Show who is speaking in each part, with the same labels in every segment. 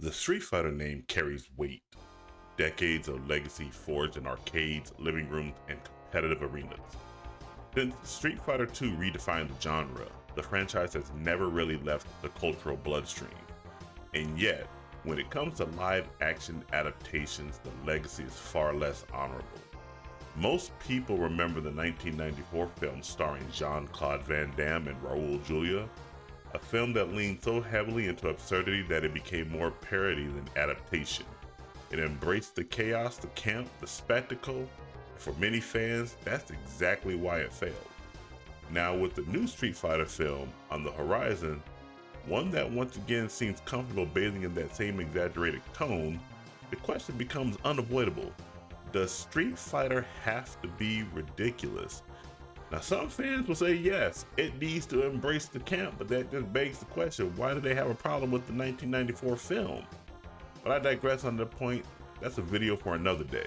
Speaker 1: The Street Fighter name carries weight. Decades of legacy forged in arcades, living rooms, and competitive arenas. Since Street Fighter II redefined the genre, the franchise has never really left the cultural bloodstream. And yet, when it comes to live action adaptations, the legacy is far less honorable. Most people remember the 1994 film starring Jean-Claude Van Damme and Raul Julia, a film that leaned so heavily into absurdity that it became more parody than adaptation. It embraced the chaos, the camp, the spectacle. For many fans, that's exactly why it failed. Now, with the new Street Fighter film on the horizon, one that once again seems comfortable bathing in that same exaggerated tone, the question becomes unavoidable. Does Street Fighter have to be ridiculous? Now, some fans will say yes, it needs to embrace the camp, but that just begs the question, why do they have a problem with the 1994 film? But I digress on that point. That's a video for another day.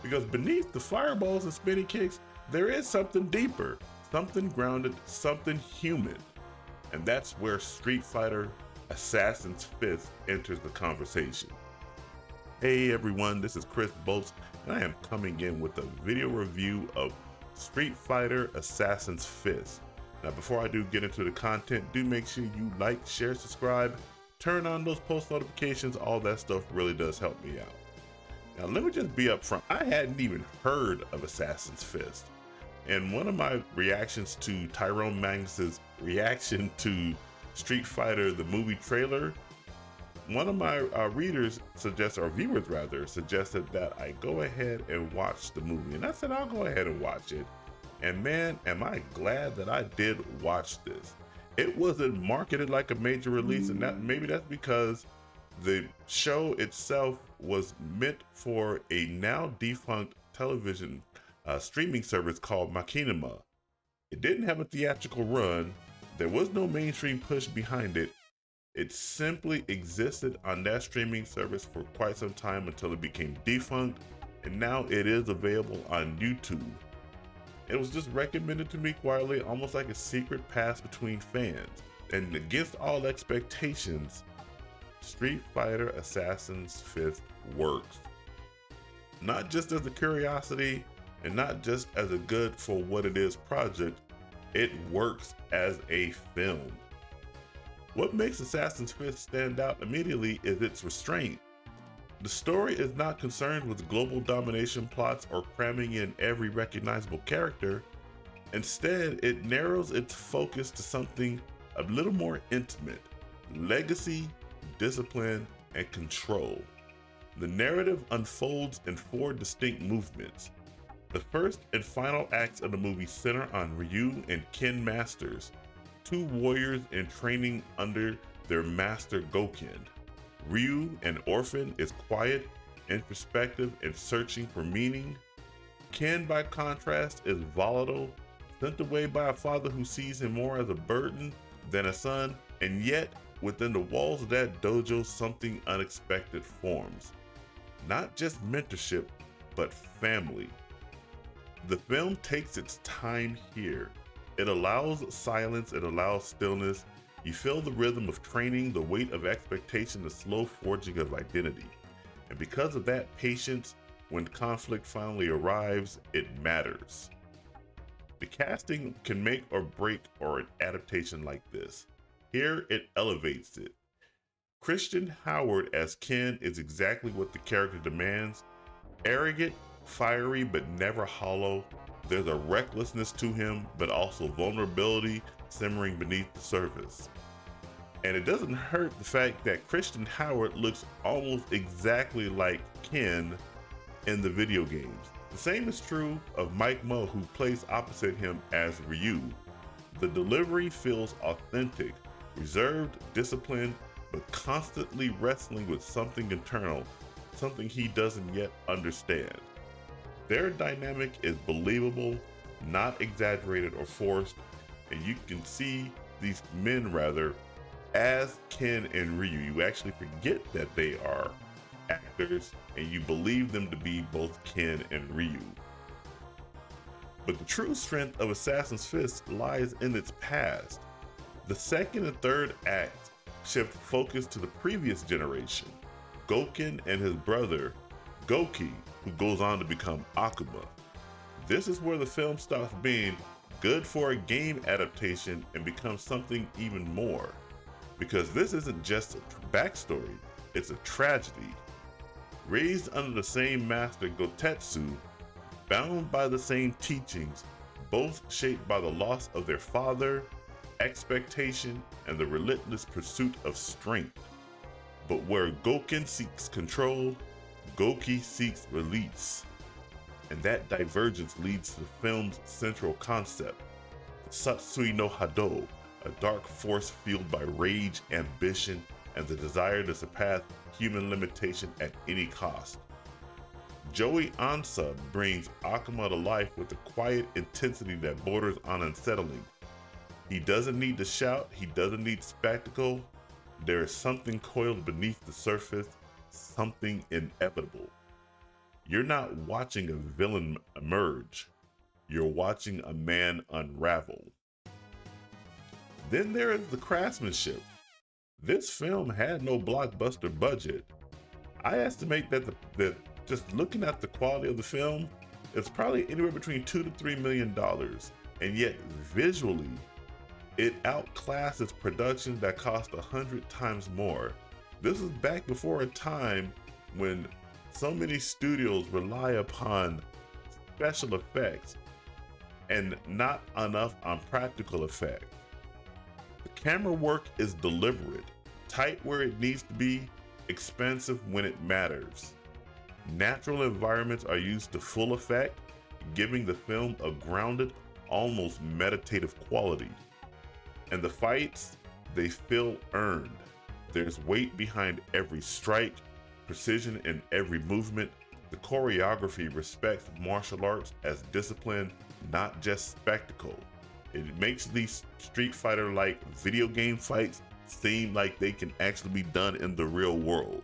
Speaker 1: Because beneath the fireballs and spinny kicks, there is something deeper, something grounded, something human. And that's where Street Fighter Assassin's Fist enters the conversation. Hey everyone, this is Chris Bolts, and I am coming in with a video review of Street Fighter Assassin's Fist. Now before I do get into the content, do make sure you like, share, subscribe, turn on those post notifications. All that stuff really does help me out. Now let me just be upfront, I hadn't even heard of Assassin's Fist. And one of my reactions to Tyrone Magnus's reaction to Street Fighter, the movie trailer, one of my readers suggested, or viewers rather, suggested that I go ahead and watch the movie. And I said, I'll go ahead and watch it. And man, am I glad that I did watch this. It wasn't marketed like a major release, and maybe that's because the show itself was meant for a now defunct television streaming service called Machinima. It didn't have a theatrical run. There was no mainstream push behind it. It simply existed on that streaming service for quite some time until it became defunct, and now it is available on YouTube. It was just recommended to me quietly, almost like a secret pass between fans. And against all expectations, Street Fighter Assassin's Fist works. Not just as a curiosity, and not just as a good for what it is project, it works as a film. What makes Assassin's Fist stand out immediately is its restraint. The story is not concerned with global domination plots or cramming in every recognizable character. Instead, it narrows its focus to something a little more intimate: legacy, discipline, and control. The narrative unfolds in 4 distinct movements. The first and final acts of the movie center on Ryu and Ken Masters, 2 warriors in training under their master Goken. Ryu, an orphan, is quiet, introspective, and searching for meaning. Ken, by contrast, is volatile, sent away by a father who sees him more as a burden than a son, and yet, within the walls of that dojo, something unexpected forms. Not just mentorship, but family. The film takes its time here. It allows silence, it allows stillness. You feel the rhythm of training, the weight of expectation, the slow forging of identity. And because of that patience, when conflict finally arrives, it matters. The casting can make or break an adaptation like this. Here, it elevates it. Christian Howard as Ken is exactly what the character demands. Arrogant, fiery, but never hollow. There's a recklessness to him, but also vulnerability simmering beneath the surface. And it doesn't hurt the fact that Christian Howard looks almost exactly like Ken in the video games. The same is true of Mike Moe, who plays opposite him as Ryu. The delivery feels authentic, reserved, disciplined, but constantly wrestling with something internal, something he doesn't yet understand. Their dynamic is believable, not exaggerated or forced, and you can see these men as Ken and Ryu. You actually forget that they are actors and you believe them to be both Ken and Ryu. But the true strength of Assassin's Fist lies in its past. The second and third acts shift focus to the previous generation, Goken and his brother, Goki, who goes on to become Akuma. This is where the film stops being good for a game adaptation and becomes something even more. Because this isn't just a backstory, it's a tragedy. Raised under the same master Gotetsu, bound by the same teachings, both shaped by the loss of their father, expectation, and the relentless pursuit of strength. But where Goken seeks control, Goki seeks release. And that divergence leads to the film's central concept, the Satsui no Hado, a dark force fueled by rage, ambition, and the desire to surpass human limitation at any cost. Joey Ansa brings Akuma to life with a quiet intensity that borders on unsettling. He doesn't need to shout, he doesn't need spectacle. There is something coiled beneath the surface, something inevitable. You're not watching a villain emerge, you're watching a man unravel. Then there is the craftsmanship. This film had no blockbuster budget. I estimate that just looking at the quality of the film, it's probably anywhere between $2 to $3 million, and yet visually, it outclasses productions that cost 100 times more. This is back before a time when so many studios rely upon special effects and not enough on practical effects. The camera work is deliberate, tight where it needs to be, expensive when it matters. Natural environments are used to full effect, giving the film a grounded, almost meditative quality. And the fights, they feel earned. There's weight behind every strike, precision in every movement. The choreography respects martial arts as discipline, not just spectacle. It makes these Street Fighter-like video game fights seem like they can actually be done in the real world.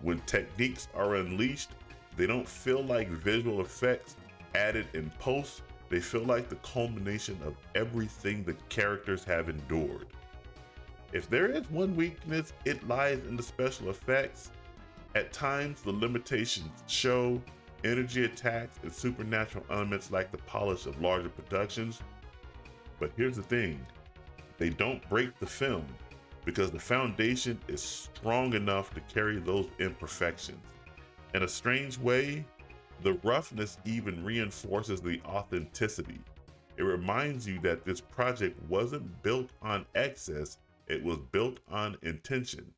Speaker 1: When techniques are unleashed, they don't feel like visual effects added in post, they feel like the culmination of everything the characters have endured. If there is one weakness, it lies in the special effects. At times, the limitations show energy attacks and supernatural elements like the polish of larger productions. But here's the thing, they don't break the film because the foundation is strong enough to carry those imperfections. In a strange way, the roughness even reinforces the authenticity. It reminds you that this project wasn't built on excess, it was built on intention.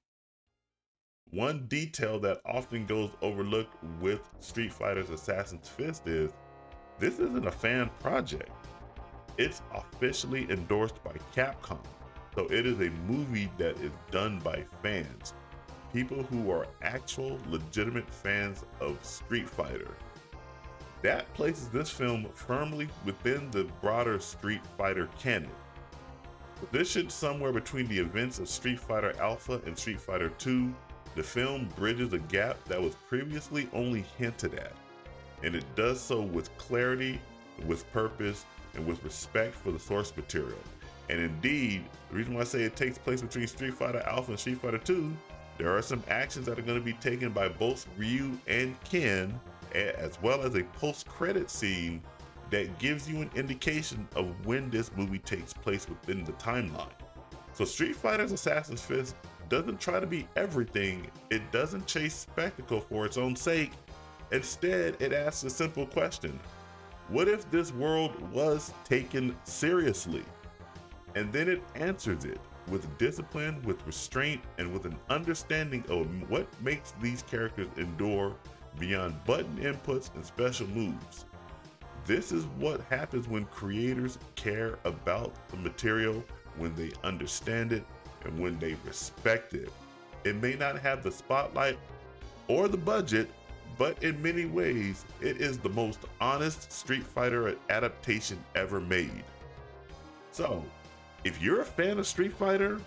Speaker 1: One detail that often goes overlooked with Street Fighter's Assassin's Fist is, this isn't a fan project. It's officially endorsed by Capcom, so it is a movie that is done by fans. People who are actual, legitimate fans of Street Fighter. That places this film firmly within the broader Street Fighter canon. Positioned somewhere between the events of Street Fighter Alpha and Street Fighter II, the film bridges a gap that was previously only hinted at, and it does so with clarity, with purpose, and with respect for the source material. And indeed, the reason why I say it takes place between Street Fighter Alpha and Street Fighter II, there are some actions that are going to be taken by both Ryu and Ken, as well as a post-credit scene that gives you an indication of when this movie takes place within the timeline. So Street Fighter's Assassin's Fist doesn't try to be everything, it doesn't chase spectacle for its own sake. Instead, it asks a simple question. What if this world was taken seriously? And then it answers it with discipline, with restraint, and with an understanding of what makes these characters endure beyond button inputs and special moves. This is what happens when creators care about the material, when they understand it, and when they respect it. It may not have the spotlight or the budget, but in many ways, it is the most honest Street Fighter adaptation ever made. So, if you're a fan of Street Fighter,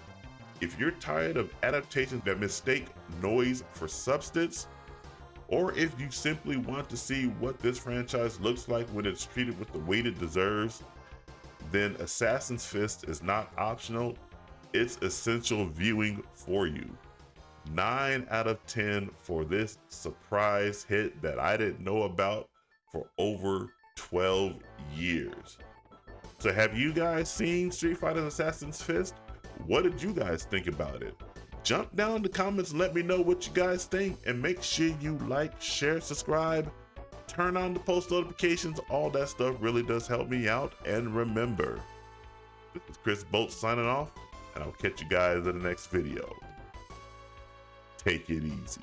Speaker 1: if you're tired of adaptations that mistake noise for substance, or if you simply want to see what this franchise looks like when it's treated with the weight it deserves, then Assassin's Fist is not optional, it's essential viewing for you. 9 out of 10 for this surprise hit that I didn't know about for over 12 years. So have you guys seen Street Fighter Assassin's Fist? What did you guys think about it? Jump down in the comments and let me know what you guys think, and make sure you like, share, subscribe, turn on the post notifications. All that stuff really does help me out. And remember, this is Chris Bolt signing off, and I'll catch you guys in the next video. Take it easy.